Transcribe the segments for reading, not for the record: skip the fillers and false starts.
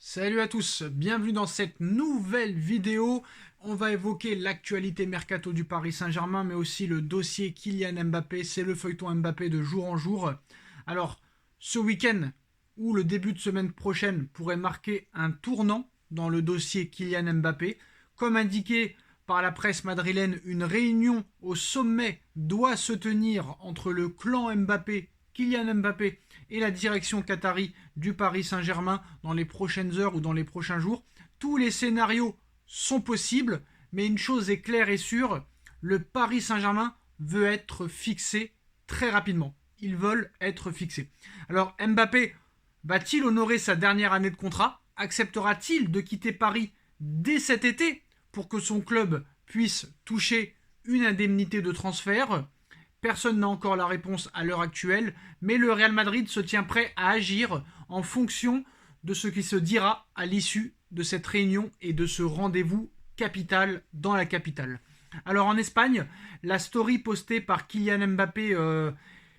Salut à tous, bienvenue dans cette nouvelle vidéo. On va évoquer l'actualité mercato du Paris Saint-Germain, mais aussi le dossier Kylian Mbappé. C'est le feuilleton Mbappé de jour en jour. Alors, ce week-end ou le début de semaine prochaine pourrait marquer un tournant dans le dossier Kylian Mbappé. Comme indiqué par la presse madrilène, une réunion au sommet doit se tenir entre le clan Mbappé, Kylian Mbappé, et la direction qatari du Paris Saint-Germain dans les prochaines heures ou dans les prochains jours. Tous les scénarios sont possibles, mais une chose est claire et sûre, le Paris Saint-Germain veut être fixé très rapidement. Ils veulent être fixés. Alors Mbappé va-t-il honorer sa dernière année de contrat? Acceptera-t-il de quitter Paris dès cet été pour que son club puisse toucher une indemnité de transfert? Personne n'a encore la réponse à l'heure actuelle, mais le Real Madrid se tient prêt à agir en fonction de ce qui se dira à l'issue de cette réunion et de ce rendez-vous capital dans la capitale. Alors en Espagne, la story postée par Kylian Mbappé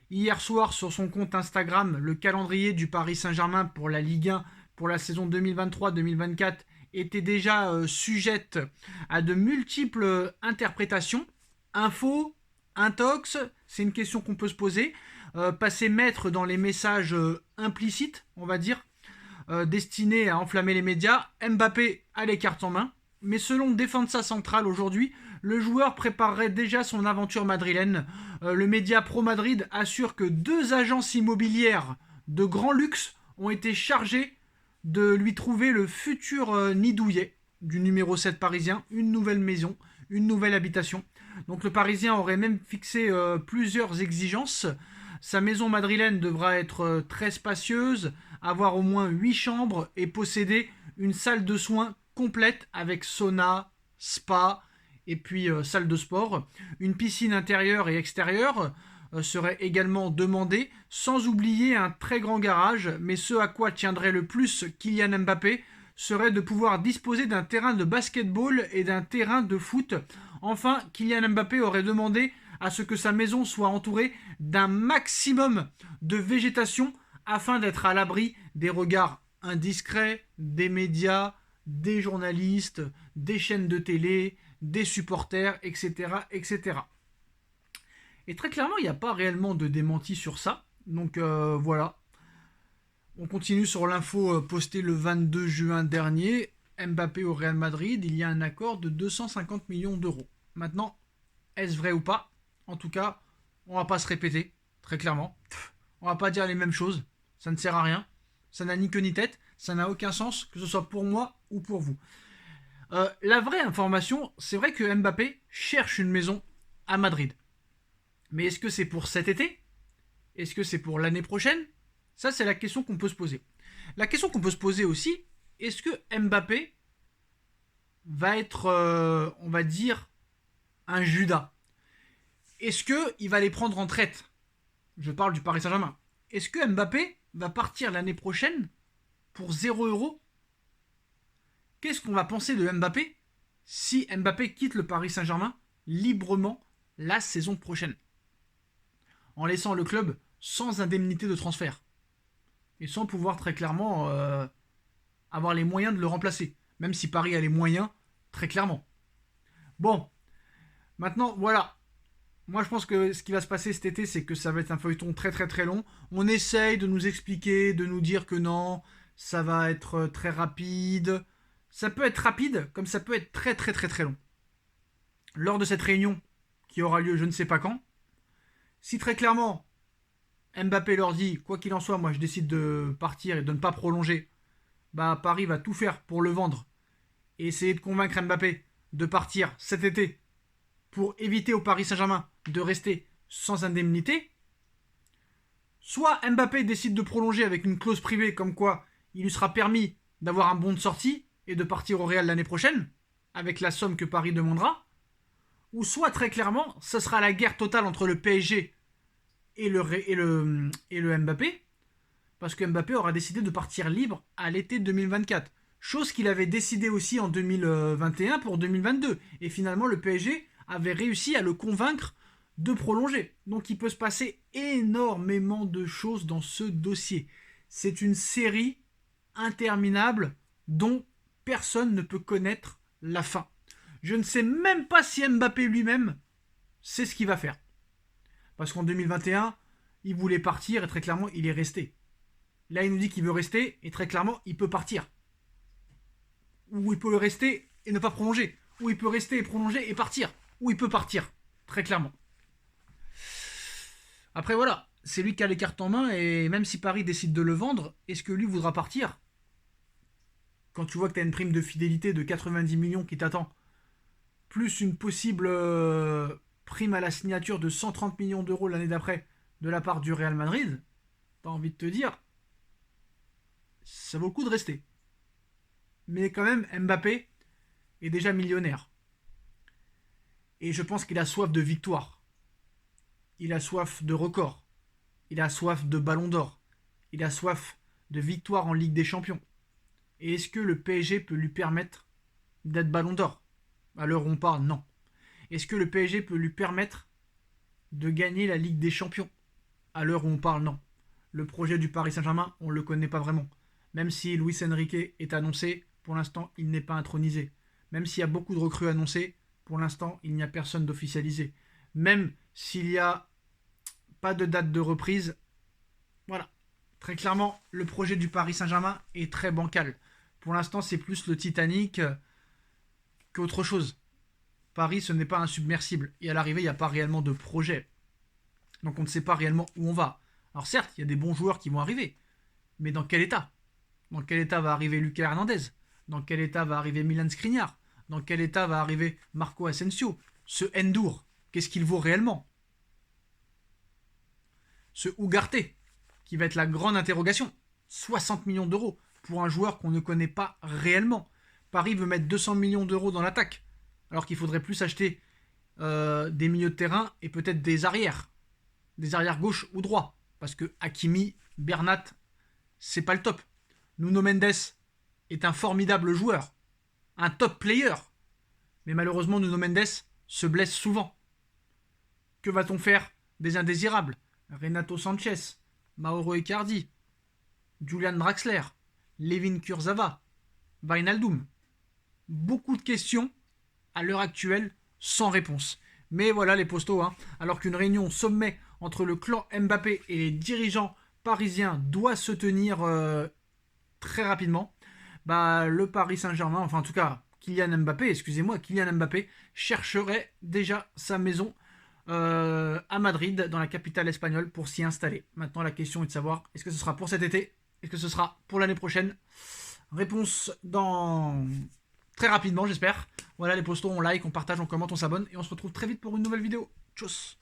hier soir sur son compte Instagram, le calendrier du Paris Saint-Germain pour la Ligue 1 pour la saison 2023-2024 était déjà sujette à de multiples interprétations. Info, intox, c'est une question qu'on peut se poser. Passer maître dans les messages implicites, on va dire, destinés à enflammer les médias. Mbappé a les cartes en main, mais selon Defensa Central aujourd'hui, le joueur préparerait déjà son aventure madrilène. Le média Pro Madrid assure que 2 agences immobilières de grand luxe ont été chargées de lui trouver le futur nid douillet du numéro 7 parisien, une nouvelle maison, une nouvelle habitation. Donc le Parisien aurait même fixé plusieurs exigences. Sa maison madrilène devra être très spacieuse, avoir au moins 8 chambres et posséder une salle de soins complète avec sauna, spa et puis salle de sport. Une piscine intérieure et extérieure serait également demandée, sans oublier un très grand garage, mais ce à quoi tiendrait le plus Kylian Mbappé serait de pouvoir disposer d'un terrain de basketball et d'un terrain de foot. Enfin, Kylian Mbappé aurait demandé à ce que sa maison soit entourée d'un maximum de végétation afin d'être à l'abri des regards indiscrets des médias, des journalistes, des chaînes de télé, des supporters, etc. etc. Et très clairement, il n'y a pas réellement de démenti sur ça. Donc voilà. On continue sur l'info postée le 22 juin dernier. Mbappé au Real Madrid, il y a un accord de 250 millions d'euros. Maintenant, est-ce vrai ou pas? En tout cas, on va pas se répéter, très clairement. On va pas dire les mêmes choses. Ça ne sert à rien. Ça n'a ni queue ni tête. Ça n'a aucun sens, que ce soit pour moi ou pour vous. La vraie information, c'est vrai que Mbappé cherche une maison à Madrid. Mais est-ce que c'est pour cet été? Est-ce que c'est pour l'année prochaine? Ça, c'est la question qu'on peut se poser. La question qu'on peut se poser aussi, est-ce que Mbappé va être, on va dire, un Judas? Est-ce qu'il va les prendre en traite? Je parle du Paris Saint-Germain. Est-ce que Mbappé va partir l'année prochaine pour 0 €? Qu'est-ce qu'on va penser de Mbappé si Mbappé quitte le Paris Saint-Germain librement la saison prochaine, en laissant le club sans indemnité de transfert et sans pouvoir très clairement avoir les moyens de le remplacer, même si Paris a les moyens, très clairement. Bon, maintenant, voilà. Moi, je pense que ce qui va se passer cet été, c'est que ça va être un feuilleton très très très long. On essaye de nous expliquer, de nous dire que non, ça va être très rapide. Ça peut être rapide, comme ça peut être très très très très long. Lors de cette réunion, qui aura lieu je ne sais pas quand, si très clairement Mbappé leur dit, quoi qu'il en soit, moi je décide de partir et de ne pas prolonger, bah Paris va tout faire pour le vendre et essayer de convaincre Mbappé de partir cet été pour éviter au Paris Saint-Germain de rester sans indemnité. Soit Mbappé décide de prolonger avec une clause privée comme quoi il lui sera permis d'avoir un bon de sortie et de partir au Real l'année prochaine, avec la somme que Paris demandera, ou soit très clairement, ce sera la guerre totale entre le PSG et le Mbappé, parce que Mbappé aura décidé de partir libre à l'été 2024. Chose qu'il avait décidé aussi en 2021 pour 2022. Et finalement, le PSG avait réussi à le convaincre de prolonger. Donc il peut se passer énormément de choses dans ce dossier. C'est une série interminable dont personne ne peut connaître la fin. Je ne sais même pas si Mbappé lui-même sait ce qu'il va faire. Parce qu'en 2021, il voulait partir et très clairement, il est resté. Là, il nous dit qu'il veut rester et très clairement, il peut partir. Ou il peut rester et ne pas prolonger. Ou il peut rester et prolonger et partir. Ou il peut partir, très clairement. Après, voilà, c'est lui qui a les cartes en main et même si Paris décide de le vendre, est-ce que lui voudra partir? Quand tu vois que tu as une prime de fidélité de 90 millions qui t'attend, plus une possible prime à la signature de 130 millions d'euros l'année d'après de la part du Real Madrid, t'as envie de te dire, ça vaut le coup de rester. Mais quand même, Mbappé est déjà millionnaire. Et je pense qu'il a soif de victoire. Il a soif de record. Il a soif de ballon d'or. Il a soif de victoire en Ligue des Champions. Et est-ce que le PSG peut lui permettre d'être ballon d'or? À l'heure où on parle, non. Est-ce que le PSG peut lui permettre de gagner la Ligue des Champions? À l'heure où on parle, non. Le projet du Paris Saint-Germain, on ne le connaît pas vraiment. Même si Luis Enrique est annoncé, pour l'instant, il n'est pas intronisé. Même s'il y a beaucoup de recrues annoncées, pour l'instant, il n'y a personne d'officialisé. Même s'il n'y a pas de date de reprise, voilà. Très clairement, le projet du Paris Saint-Germain est très bancal. Pour l'instant, c'est plus le Titanic qu'autre chose. Paris, ce n'est pas un submersible. Et à l'arrivée, il n'y a pas réellement de projet. Donc on ne sait pas réellement où on va. Alors certes, il y a des bons joueurs qui vont arriver. Mais dans quel état? Dans quel état va arriver Lucas Hernandez? Dans quel état va arriver Milan Skriniar? Dans quel état va arriver Marco Asensio? Ce Endur, qu'est-ce qu'il vaut réellement? Ce Ugarte, qui va être la grande interrogation. 60 millions d'euros pour un joueur qu'on ne connaît pas réellement. Paris veut mettre 200 millions d'euros dans l'attaque, alors qu'il faudrait plus acheter des milieux de terrain et peut-être des arrières gauche ou droit, parce que Hakimi, Bernat, c'est pas le top. Nuno Mendes est un formidable joueur, un top player, mais malheureusement Nuno Mendes se blesse souvent. Que va-t-on faire des indésirables? Renato Sanchez, Mauro Icardi, Julian Draxler, Levin Kurzawa, Wijnaldum. Beaucoup de questions à l'heure actuelle sans réponse. Mais voilà les postos, hein. Alors qu'une réunion sommet entre le clan Mbappé et les dirigeants parisiens doit se tenir très rapidement, bah, le Paris Saint-Germain, enfin en tout cas Kylian Mbappé chercherait déjà sa maison à Madrid, dans la capitale espagnole, pour s'y installer. Maintenant la question est de savoir, est-ce que ce sera pour cet été? Est-ce que ce sera pour l'année prochaine? Réponse dans très rapidement, j'espère. Voilà les postos, on like, on partage, on commente, on s'abonne et on se retrouve très vite pour une nouvelle vidéo. Tchuss.